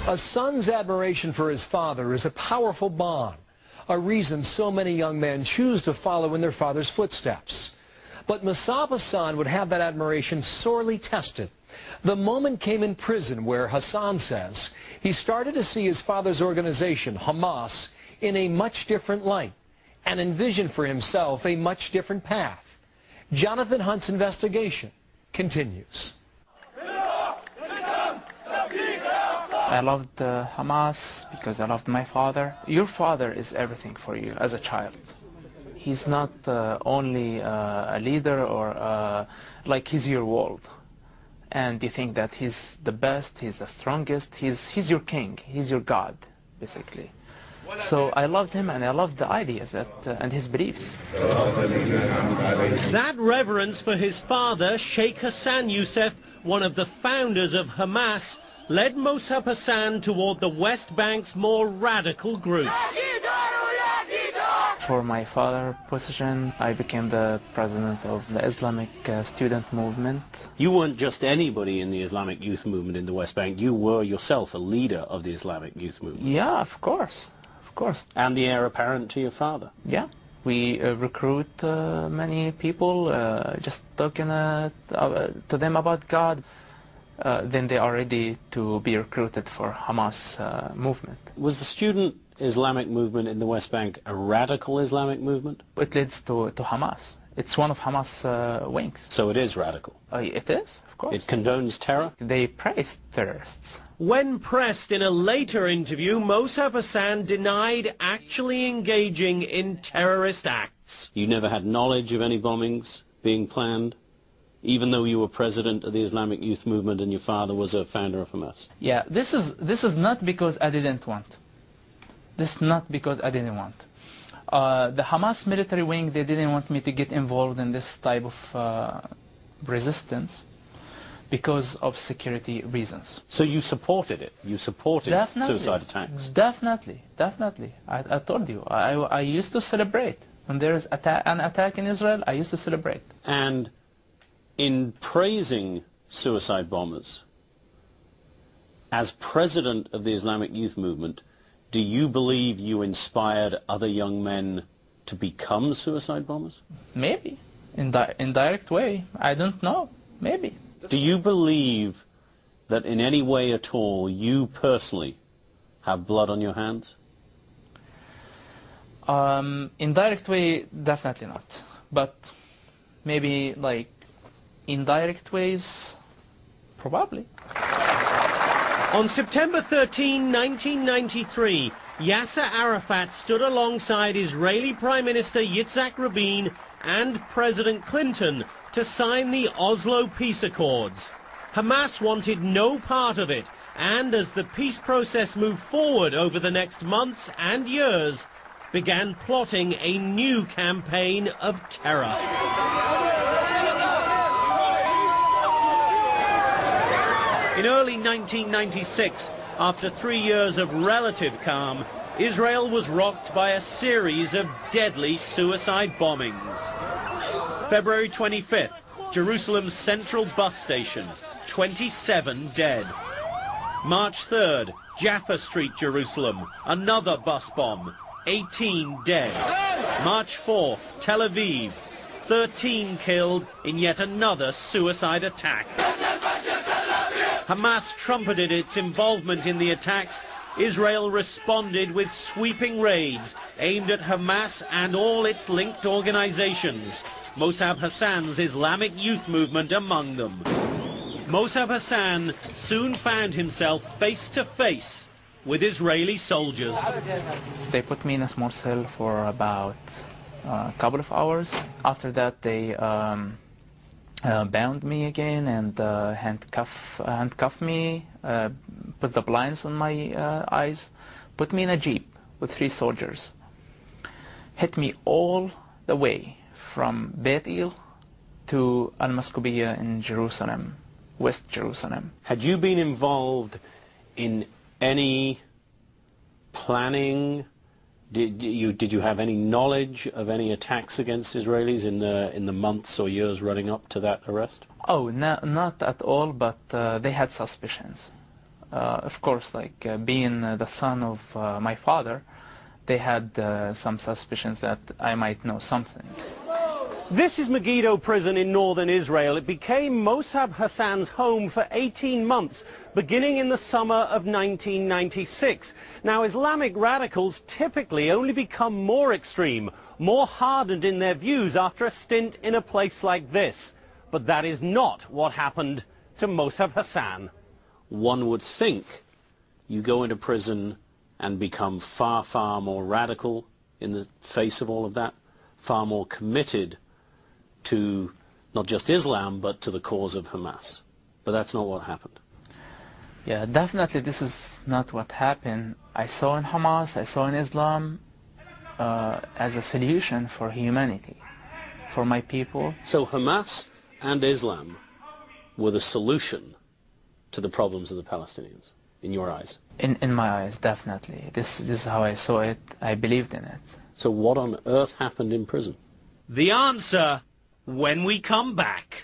A son's admiration for his father is a powerful bond, a reason so many young men choose to follow in their father's footsteps. But Musab Hassan would have that admiration sorely tested. The moment came in prison where Hassan says he started to see his father's organization, Hamas, in a much different light and envisioned for himself a much different path. Jonathan Hunt's investigation continues. I loved Hamas because I loved my father. Your father is everything for you as a child. He's not only a leader or like he's your world. And you think that he's the best, he's the strongest, he's your king, he's your God, basically. So I loved him and I loved the ideas and his beliefs. That reverence for his father, Sheikh Hassan Youssef, one of the founders of Hamas, led Musab Hassan toward the West Bank's more radical groups. For my father's position, I became the president of the Islamic student movement. You weren't just anybody in the Islamic youth movement in the West Bank, you were yourself a leader of the Islamic youth movement. Yeah, of course, of course. And the heir apparent to your father. Yeah, we recruit many people, just talking to them about God. Then they are ready to be recruited for Hamas movement. Was the student Islamic movement in the West Bank a radical Islamic movement? It leads to Hamas. It's one of Hamas wings. So it is radical? It is, of course. It condones terror? They praise terrorists. When pressed in a later interview, Musab Hassan denied actually engaging in terrorist acts. You never had knowledge of any bombings being planned? Even though you were president of the Islamic youth movement and your father was a founder of Hamas? Yeah, this is not because I didn't want. This is not because I didn't want. The Hamas military wing, they didn't want me to get involved in this type of resistance because of security reasons. So you supported it? You supported suicide attacks? Definitely, definitely. I told you, I used to celebrate. When there is an attack in Israel, I used to celebrate. And in praising suicide bombers, as president of the Islamic youth movement, do you believe you inspired other young men to become suicide bombers? Maybe. In indirect way. I don't know. Maybe. Do you believe that in any way at all you personally have blood on your hands? Indirect way, definitely not. But maybe like indirect ways, probably. On September 13, 1993, Yasser Arafat stood alongside Israeli Prime Minister Yitzhak Rabin and President Clinton to sign the Oslo Peace Accords. Hamas wanted no part of it, and as the peace process moved forward over the next months and years, began plotting a new campaign of terror. In early 1996, after 3 years of relative calm, Israel was rocked by a series of deadly suicide bombings. February 25th, Jerusalem's central bus station, 27 dead. March 3rd, Jaffa Street, Jerusalem, another bus bomb, 18 dead. March 4th, Tel Aviv, 13 killed in yet another suicide attack. Hamas trumpeted its involvement in the attacks. Israel responded with sweeping raids aimed at Hamas and all its linked organizations, Musab Hassan's Islamic youth movement among them. Musab Hassan soon found himself face to face with Israeli soldiers. They put me in a small cell for about a couple of hours. After that, they bound me again and handcuff me, put the blinds on my eyes, put me in a jeep with 3 soldiers, hit me all the way from Beit El to Al-Maskubiya in Jerusalem, West Jerusalem. Had you been involved in any planning? Did you have any knowledge of any attacks against Israelis in the months or years running up to that arrest? Oh, no, not at all, but they had suspicions. Of course, like being the son of my father, they had some suspicions that I might know something. This is Megiddo prison in northern Israel. It became Mossab Hassan's home for 18 months, beginning in the summer of 1996. Now, Islamic radicals typically only become more extreme, more hardened in their views after a stint in a place like this. But that is not what happened to Mossab Hassan. One would think you go into prison and become far, far more radical in the face of all of that, far more committed to not just Islam, but to the cause of Hamas. But that's not what happened. Yeah, definitely this is not what happened. I saw in Hamas, I saw in Islam as a solution for humanity, for my people. So Hamas and Islam were the solution to the problems of the Palestinians, in your eyes? In my eyes, definitely. This is how I saw it. I believed in it. So what on earth happened in prison? The answer when we come back.